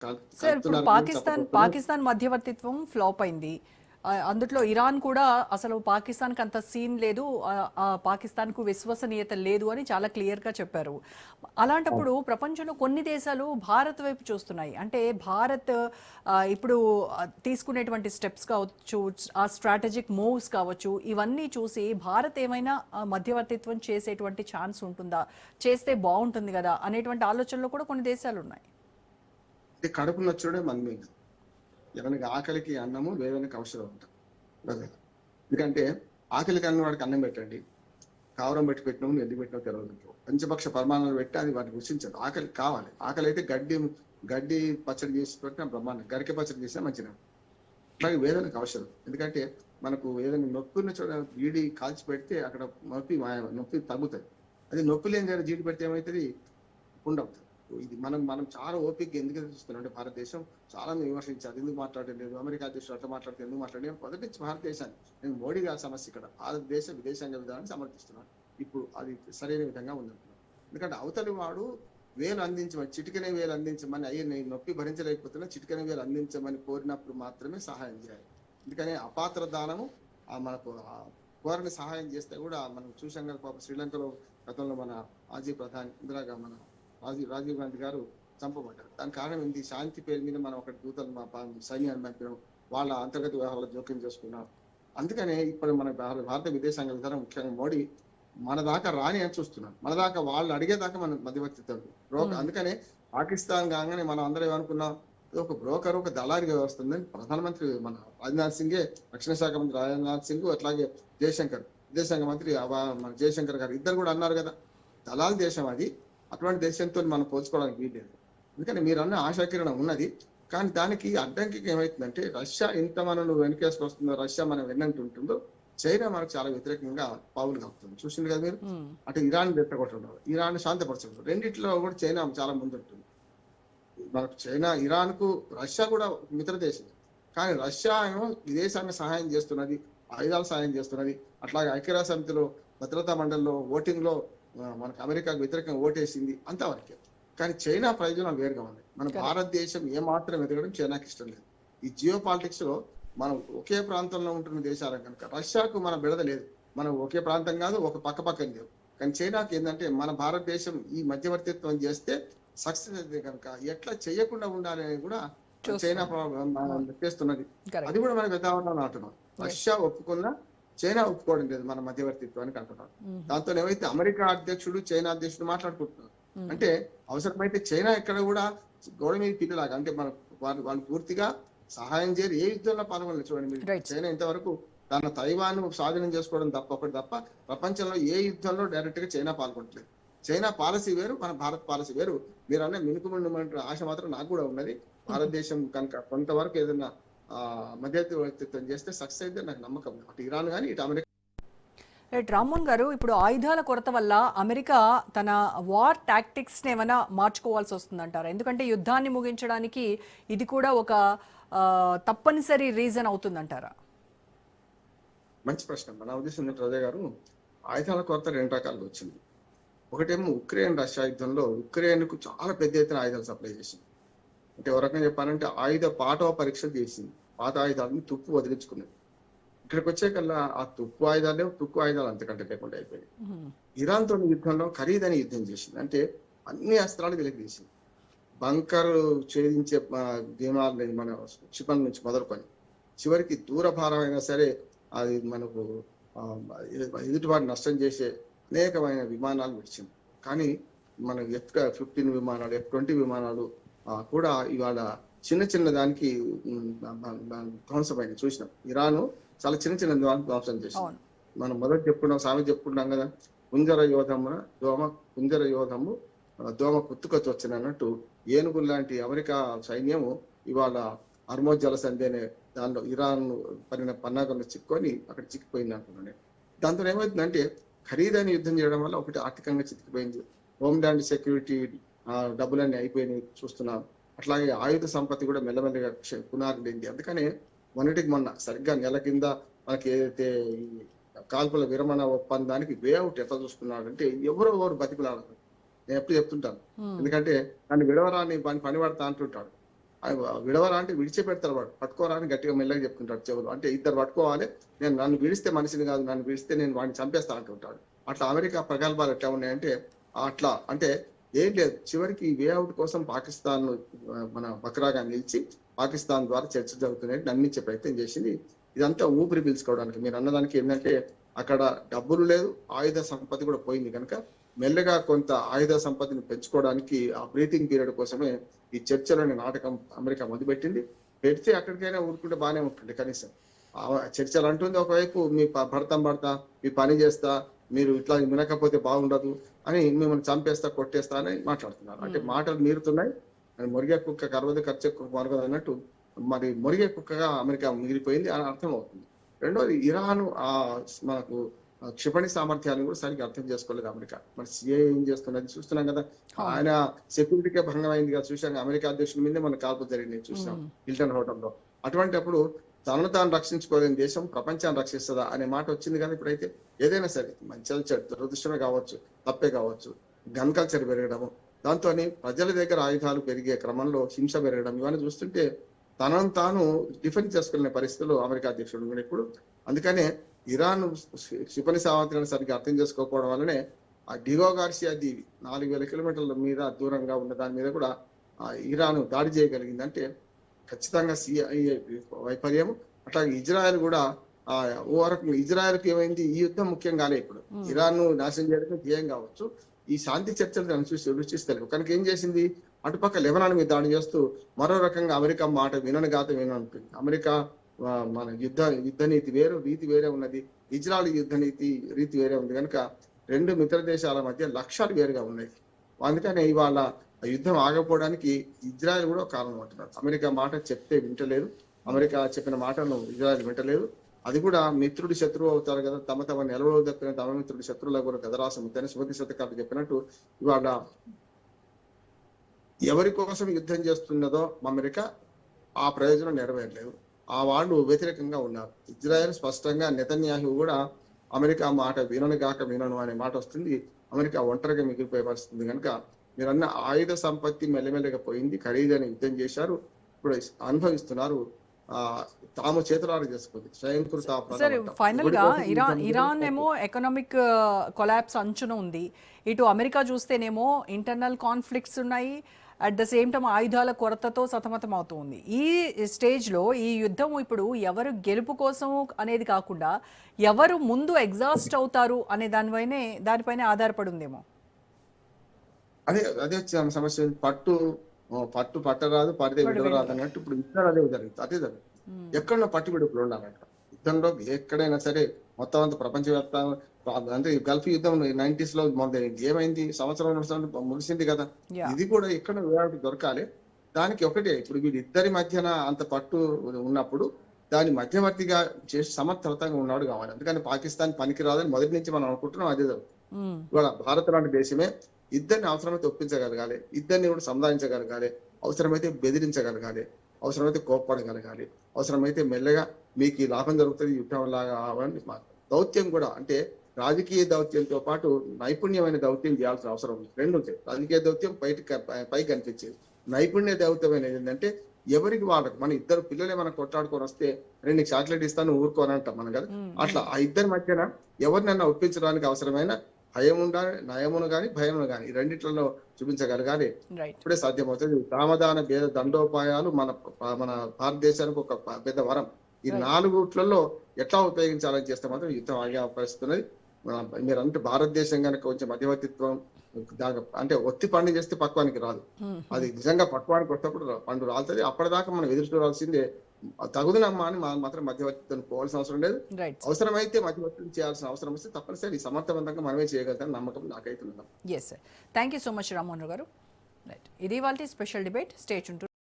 Sir ఇప్పుడు కలుపుతున్నారు చెప్పకపోతే పాకిస్తాన్ మధ్యవర్తిత్వం ఫ్లాప్ అయింది. అందుట్లో ఇరాన్ కూడా అసలు పాకిస్తాన్కి అంత సీన్ లేదు, పాకిస్తాన్కు విశ్వసనీయత లేదు అని చాలా క్లియర్గా చెప్పారు. అలాంటప్పుడు ప్రపంచంలో కొన్ని దేశాలు భారత్ వైపు చూస్తున్నాయి. అంటే భారత్ ఇప్పుడు తీసుకునేటువంటి స్టెప్స్ కావచ్చు, ఆ స్ట్రాటజిక్ మూవ్స్ కావచ్చు, ఇవన్నీ చూసి భారత్ ఏమైనా మధ్యవర్తిత్వం చేసేటువంటి ఛాన్స్ ఉంటుందా, చేస్తే బాగుంటుంది కదా అనేటువంటి ఆలోచనలో కూడా కొన్ని దేశాలు ఉన్నాయి. కడుపు నచ్చుడే మనమే. ఎవరికి ఆకలికి అన్నము వేదనకి అవసరం ఉంటుంది. ఎందుకంటే ఆకలికి అన్న వాడికి అన్నం పెట్టండి, కావరం పెట్టి పెట్టినాము ఎందుకు పెట్టినా తెలియదు. పంచపక్ష పరిమాణాలు పెట్టి అది వాటిని రుచించదు. ఆకలికి కావాలి. ఆకలి అయితే గడ్డి పచ్చడి చేసి పెట్టినా బ్రహ్మాండం, గరికె పచ్చడి చేసినా మంచిగా. అట్లాగే వేదనకు అవసరం. ఎందుకంటే మనకు ఏదైనా నొప్పి ఉన్న చోట జీడి కాల్చి పెడితే అక్కడ నొప్పి తగ్గుతుంది. అది నొప్పి లేని దగ్గర జీడి పెడితే ఏమవుతుంది, ఉండవుతుంది. ఇది మనం చాలా ఓపిక ఎందుకు చూస్తున్నాం అంటే భారతదేశం చాలా విమర్శించారు, ఎందుకు మాట్లాడలేదు, అమెరికా అధ్యక్షుడు అట్లా మాట్లాడితే ఎందుకు మాట్లాడలేదు. మొదటి నుంచి భారతదేశాన్ని, నేను మోడీ గారి సమస్య ఇక్కడ భారతదేశ విదేశాంగ విధానాన్ని సమర్థిస్తున్నాను. ఇప్పుడు అది సరైన విధంగా ఉందంటున్నాను. ఎందుకంటే అవతలి వాడు వేలు అందించమని, చిటికనే వేలు అందించమని, అయ్యే నేను నొప్పి భరించలేకపోతున్నా చిటికనే వేలు అందించమని కోరినప్పుడు మాత్రమే సహాయం చేయాలి. ఎందుకని అపాత్ర దానము మనకు కోరని సహాయం చేస్తే కూడా మనం చూసాం కదా. పాప శ్రీలంకలో గతంలో మన మాజీ ప్రధాని మన రాజీవ్ గాంధీ గారు చంపబడ్డారు. దానికి కారణం ఏంటి? శాంతి పేరు మీద మనం ఒకటి దూతలు మా సైన్యాన్ని పంపినాం, వాళ్ళ అంతర్గత వ్యవహారాలు జోక్యం చేసుకున్నాం. అందుకనే ఇప్పుడు మన భారత విదేశాంగ విధానం ముఖ్యంగా మోడీ మన దాకా రాని అని చూస్తున్నాం. మన దాకా వాళ్ళు అడిగేదాకా మనం మధ్యవర్తిత్వం అందుకనే పాకిస్తాన్ కాగానే మనం అందరం ఏమనుకున్నాం, ఒక బ్రోకర్ ఒక దళారిగా వస్తుందని ప్రధానమంత్రి మన రాజ్నాథ్ సింగే, రక్షణ శాఖ మంత్రి రాజ్నాథ్ సింగ్, అట్లాగే జయశంకర్ విదేశాంగ మంత్రి మన జయశంకర్ గారు ఇద్దరు కూడా అన్నారు కదా, దళాల దేశం అది, అటువంటి దేశంతో మనం పోల్చుకోవడానికి వీల్లేదు. ఎందుకంటే మీరు అన్న ఆశాకిరణం ఉన్నది, కానీ దానికి అడ్డంకి ఏమవుతుందంటే రష్యా ఇంత మనం వెనకేసుకొస్తుందో, రష్యా మనం వెన్నంటుంటుందో, చైనా మనకు చాలా వ్యతిరేకంగా పావులు కాపుతుంది. చూసింది కదా మీరు. అటు ఇరాన్ రెచ్చగొట్టడం, ఇరాన్ శాంతపరచడం, రెండిట్లో కూడా చైనా చాలా ముందుంటుంది. మనకు చైనా, ఇరాన్ కు రష్యా కూడా మిత్ర దేశం, కానీ రష్యా ఏమో విదేశాంగ సహాయం చేస్తున్నది, ఆయుధాల సహాయం చేస్తున్నది. అట్లాగే ఐక్యరాజ్య సమితిలో భద్రతా మండలిలో ఓటింగ్ లో మనకు అమెరికాకు వ్యతిరేకంగా ఓటేసింది, అంతవరకే. కానీ చైనా ప్రయోజనం వేరుగా ఉంది. మన భారతదేశం ఏమాత్రం ఎదగడం చైనాకి ఇష్టం లేదు. ఈ జియో పాలిటిక్స్ లో మనం ఒకే ప్రాంతంలో ఉంటున్న దేశాల కనుక రష్యాకు మన బిడద లేదు. మనం ఒకే ప్రాంతం కాదు, ఒక పక్కన లేవు. కానీ చైనాకి ఏంటంటే మన భారతదేశం ఈ మధ్యవర్తిత్వం చేస్తే సక్సెస్ అయితే కనుక ఎట్లా చేయకుండా ఉండాలి అనేది కూడా చైనా చేస్తున్నది. అది కూడా మనకు ఉదాహరణ అంటున్నాం. రష్యా ఒప్పుకున్నా చైనా ఒప్పుకోవడం లేదు మన మధ్యవర్తిత్వానికి అంటున్నారు. దాంతో ఏమైతే అమెరికా అధ్యక్షుడు చైనా అధ్యక్షుడు మాట్లాడుకుంటున్నారు. అంటే అవసరమైతే చైనా ఇక్కడ కూడా గోడ మీద పిల్లలాగా, అంటే మన వాళ్ళు పూర్తిగా సహాయం చేయరు, ఏ యుద్ధంలో పాల్గొనలేదు. చూడండి మీరు, చైనా ఇంతవరకు తన తైవాన్ స్వాధీనం చేసుకోవడం ఒకటి తప్ప ప్రపంచంలో ఏ యుద్ధంలో డైరెక్ట్ గా చైనా పాల్గొనట్లేదు. చైనా పాలసీ వేరు, మన భారత్ పాలసీ వేరు. మీరు అన్న మినుకుమండు ఆశ మాత్రం నాకు కూడా ఉన్నది. భారతదేశం కనుక కొంతవరకు ఏదైనా మధ్యవర్తిత్వం చేస్తే సక్సెస్ అయితే నాకు నమ్మకం. అటు ఇరాన్ కానీ ఇటు అమెరికా. రామ్మోహన్ గారు, ఇప్పుడు ఆయుధాల కొరత వల్ల అమెరికా తన వార్ టాక్టిక్స్ ఏమైనా మార్చుకోవాల్సి వస్తుందంటారా? ఎందుకంటే యుద్ధాన్ని ముగించడానికి ఇది కూడా ఒక తప్పనిసరి రీజన్ అవుతుందంటారా? మంచి ప్రశ్న. మన ఉద్దేశం రాజా గారు, ఆయుధాల కొరత రెండు రకాలుగా వచ్చింది. ఒకటేమో ఉక్రెయిన్ రష్యా యుద్ధంలో ఉక్రెయిన్ కు చాలా పెద్ద ఎత్తున ఆయుధాలు సప్లై చేసింది. అంటే ఒక రకంగా చెప్పాలంటే ఆయుధ పాఠవ పరీక్ష చేసింది. పాత ఆయుధాలను తుప్పు వదిలించుకున్నది. ఇక్కడికి వచ్చే కల్లా ఆ తుక్కు ఆయుధాలు అంతకంటే లేకుండా అయిపోయాయి. ఇరాన్ తో యుద్ధంలో ఖరీదైన యుద్ధం చేసింది. అంటే అన్ని అస్త్రాలు వెలికి తీసింది. బంకర్ ఛేదించే విమానాలు మన క్షిపణి నుంచి మొదలుకొని చివరికి దూరభారం అయినా సరే అది మనకు ఎదుటివాడిని నష్టం చేసే అనేకమైన విమానాలు విడిచింది. కానీ మన F-15 విమానాలు, F-20 విమానాలు కూడా ఇవాళ చిన్న దానికి ధ్వంసమైన చూసినాం. ఇరాను చాలా చిన్న దానికి ధ్వంసం చేసింది. మనం మొదటి చెప్పుకున్నాం కదా, కుంజర యోధము దోమ కుత్తుకొచ్చి వచ్చిన అన్నట్టు ఏనుగులు లాంటి అమెరికా సైన్యము ఇవాళ హర్మోజ్ జలసంధి అనే దానిలో ఇరాన్ పన్నాగంలో చిక్కుకొని అక్కడ చిక్కిపోయింది అంటున్నాను. దాంతో ఏమవుతుందంటే ఖరీదైన యుద్ధం చేయడం వల్ల ఒకటి ఆర్థికంగా చిక్కిపోయింది, హోమ్ ల్యాండ్ సెక్యూరిటీ డబ్బులన్నీ అయిపోయినాయి చూస్తున్నాం. అట్లాగే ఆయుధ సంపత్తి కూడా మెల్లమెల్లగా పునారులేంది. అందుకనే మొన్న సరిగ్గా నెల కింద మనకి ఏదైతే ఈ కాల్పుల విరమణ ఒప్పందానికి వేఅవుట్ ఎట్లా చూస్తున్నాడంటే ఎవరు బతికులాడదు. నేను ఎప్పుడు చెప్తుంటాను, ఎందుకంటే నన్ను విడవరాని పని పడతా అంటుంటాడు. విడవరా అంటే విడిచిపెడతారు, వాడు పట్టుకోరా అని గట్టిగా మెల్లగా చెప్తుంటాడు చెవులు. అంటే ఇద్దరు పట్టుకోవాలి, నన్ను విడిస్తే మనిషిని కాదు, నన్ను విడిస్తే నేను వాడిని చంపేస్తా అంటుంటాడు. అట్లా అమెరికా ప్రగల్భాలు ఎట్లా ఉన్నాయంటే అట్లా అంటే ఏం లేదు, చివరికి వే అవుట్ కోసం పాకిస్తాన్ మన బక్రాగా నిలిచి పాకిస్తాన్ ద్వారా చర్చ జరుగుతున్నాయి నమ్మించే ప్రయత్నం చేసింది. ఇదంతా ఊపిరి పీల్చుకోవడానికి. మీరు అన్నదానికి ఏంటంటే అక్కడ డబ్బులు లేదు, ఆయుధ సంపత్తి కూడా పోయింది కనుక మెల్లగా కొంత ఆయుధ సంపత్తిని పెంచుకోవడానికి ఆ బ్రీతింగ్ పీరియడ్ కోసమే ఈ చర్చలోని నాటకం అమెరికా మొదలుపెట్టింది. పెడితే అక్కడికైనా ఊరుకుంటే బాగానే ఉంటుంది కనీసం. చర్చలు అంటుంది ఒకవైపు మీ భర్త మీ పని చేస్తా, మీరు ఇట్లా వినకపోతే బాగుండదు అని మిమ్మల్ని చంపేస్తా కొట్టేస్తా అని మాట్లాడుతున్నారు. అంటే మాటలు మీరుతున్నాయి. మొరిగే కుక్క కరవదు, ఖర్చు కుక్క మరగదు అన్నట్టు మరి మొరిగే కుక్కగా అమెరికా మిగిలిపోయింది అని అర్థం అవుతుంది. రెండోది ఇరాన్ మనకు క్షిపణి సామర్థ్యాన్ని కూడా సరిగ్గా అర్థం చేసుకోలేదు అమెరికా. మరి సిఏ ఏం చేస్తున్నది చూస్తున్నాం కదా, ఆయన సెక్యూరిటీకే భంగం అయింది కదా, చూసాం. అమెరికా అధ్యక్షుడి మీదే మన కాల్పు జరిగింది చూసాం హిల్టన్ హోటల్లో. అటువంటి అప్పుడు తనను తాను రక్షించుకోలేని దేశం ప్రపంచాన్ని రక్షిస్తుందా అనే మాట వచ్చింది. కానీ ఇప్పుడైతే ఏదైనా సరే మంచి దురదృష్టమే కావచ్చు, తప్పే కావచ్చు, గన్ కల్చర్ పెరగడము, దాంతో ప్రజల దగ్గర ఆయుధాలు పెరిగే క్రమంలో హింస పెరగడం, ఇవన్నీ చూస్తుంటే తనను తాను డిఫెండ్ చేసుకునే పరిస్థితులు అమెరికా అధ్యక్షుడు ఉన్నాడు ఇప్పుడు. అందుకనే ఇరాన్ క్షిపణి సామర్థ్యాన్ని సరిగ్గా అర్థం చేసుకోకపోవడం వల్లనే ఆ డిగో గార్సియా దీవి 4000 కిలోమీటర్ల మీద దూరంగా ఉన్న దాని మీద కూడా ఇరాన్ దాడి చేయగలిగింది. అంటే ఖచ్చితంగా సిఐఏ వైఫల్యం. అట్లాగే ఇజ్రాయెల్ కూడా ఓ వరకు ఇజ్రాయెల్కి ఏమైంది, ఈ యుద్ధం ముఖ్యం కాలే ఇప్పుడు, ఇరాన్ ను నాశనం చేయడానికి ధ్యేయం కావచ్చు, ఈ శాంతి చర్చలు దాన్ని చూసి రుచిస్తారు కనుక ఏం చేసింది, అటుపక్క లెబనాన్ మీద దాడి చేస్తూ మరో రకంగా అమెరికా మాట విననుంటుంది. అమెరికా మన యుద్ధ నీతి వేరు, రీతి వేరే ఉన్నది, ఇజ్రాయెల్ యుద్ధ నీతి రీతి వేరే ఉంది కనుక రెండు మిత్ర దేశాల మధ్య లక్ష్యాలు వేరుగా ఉన్నాయి. అందుకనే ఇవాళ యుద్ధం ఆగకపోవడానికి ఇజ్రాయెల్ కూడా కారణం అంటున్నారు. అమెరికా మాట చెప్తే వింటలేదు, అమెరికా చెప్పిన మాటను ఇజ్రాయెల్ వింటలేదు. అది కూడా మిత్రుడు శత్రువు అవుతారు కదా, తమ నిలవలు తప్పిన తమ మిత్రుడు శత్రువుల కూడా గదరాసం సుమతి శతకాలు చెప్పినట్టు ఇవాళ ఎవరి కోసం యుద్ధం చేస్తున్నదో అమెరికా ఆ ప్రయోజనం నెరవేరలేదు, ఆ వాళ్ళు వ్యతిరేకంగా ఉన్నారు. ఇజ్రాయెల్ స్పష్టంగా నెతన్యాహు కూడా అమెరికా మాట వినను అనే మాట వస్తుంది. అమెరికా ఒంటరిగా మిగిలిపోయే పరిస్థితుంది కనుక మీరు అన్న ఆయుధ సంపత్తి మెల్లమెల్లగా పోయింది, ఖరీదైన యుద్ధం చేశారు, ఇప్పుడు అనుభవిస్తున్నారు, తాము చేతులారా చేసుకుంది స్వయంకృత. సరే, ఫైనల్ గా ఇరాన్ ఏమో ఎకనామిక్ కొలాప్స్ అంచున ఉంది, ఇటు అమెరికా చూస్తేనేమో ఇంటర్నల్ కాన్ఫ్లిక్ట్స్ ఉన్నాయి, అట్ ద సేమ్ టైం ఆయుధాల కొరతతో సతమతం అవుతుంది. ఈ స్టేజ్లో ఈ యుద్ధం ఇప్పుడు ఎవరు గెలుపు కోసం అనేది కాకుండా ఎవరు ముందు ఎగ్జాస్ట్ అవుతారు అనే దానిపైనే ఆధారపడి ఉందేమో. అదే సమస్య. పట్టరాదు, పడితే విడవరాదు అన్నట్టు ఇప్పుడు యుద్ధాలు అదే జరుగుతుంది. ఎక్కడో పట్టు విడుపులు ఉండాలంట యుద్ధంలో. ఎక్కడైనా సరే మొత్తం అంతా ప్రపంచవ్యాప్తంగా అంటే గల్ఫ్ యుద్ధం 90s లో మొదలైంది, ఏమైంది, సంవత్సరం ముగిసింది కదా. ఇది కూడా ఎక్కడ దొరకాలి. దానికి ఒకటే, ఇప్పుడు వీళ్ళిద్దరి మధ్యన అంత పట్టు ఉన్నప్పుడు దాని మధ్యవర్తిగా చేసి సమర్థవంతంగా ఉన్నాడు కావాలి. అందుకని పాకిస్తాన్ పనికిరాదని మొదటి నుంచి మనం అనుకుంటున్నాం. అదే ఇవాళ భారత్ లాంటి దేశమే ఇద్దరిని అవసరమైతే ఒప్పించగలగాలి, ఇద్దరిని కూడా సంధానించగలగాలి, అవసరమైతే బెదిరించగలగాలి, అవసరమైతే కోప్పడగలగాలి, అవసరమైతే మెల్లగా మీకు ఈ లాభం జరుగుతుంది యుద్ధం లాగా దౌత్యం కూడా. అంటే రాజకీయ దౌత్యంతో పాటు నైపుణ్యమైన దౌత్యం చేయాల్సిన అవసరం ఉంది. రెండు ఉంటాయి. రాజకీయ దౌత్యం పైకి కనిపించేది, నైపుణ్య దౌత్యం అనేది ఏంటంటే ఎవరికి వాళ్ళకి. మన ఇద్దరు పిల్లలే మనం కొట్లాడుకొని వస్తే రెండు చాక్లెట్ ఇస్తాను ఊరుకోని అంటాం మనం కదా. అట్లా ఆ ఇద్దరి మధ్యన ఎవరినైనా ఒప్పించడానికి అవసరమైన భయం ఉండాలి, నయమును గాని భయమును గాని ఈ రెండిట్లలో చూపించగలగాలి, ఇప్పుడే సాధ్యమవుతుంది. సామధాన భేద దండోపాయాలు మన భారతదేశానికి ఒక పెద్ద వరం. ఈ నాలుగుట్లలో ఎట్లా ఉపయోగించాలని చేస్తే మాత్రం యుద్ధం ఆగే అవకాశం. మీరు అంటే భారతదేశం కనుక కొంచెం మధ్యవర్తిత్వం అంటే ఒత్తి పండు చేస్తే పక్వానికి రాదు, అది నిజంగా పక్వానికి వచ్చినప్పుడు పండు రాలుతుంది. అప్పటిదాకా మనం ఎదురు చూడాల్సిందే. తగుదనమ్మా అని మాత్రం మధ్యవర్తిత్వం పోవాల్సిన అవసరం లేదు. అవసరమైతే మధ్యవర్తిత్వం చేయాల్సిన అవసరం వస్తే తప్పనిసరి సమర్థవంతంగా మనమే చేయగలుగుతాం నమ్మకం నాకైతే. Thank you so much Rammohan Rao గారు. ఇది వాళ్ళ స్పెషల్ డిబేట్. Stay tuned.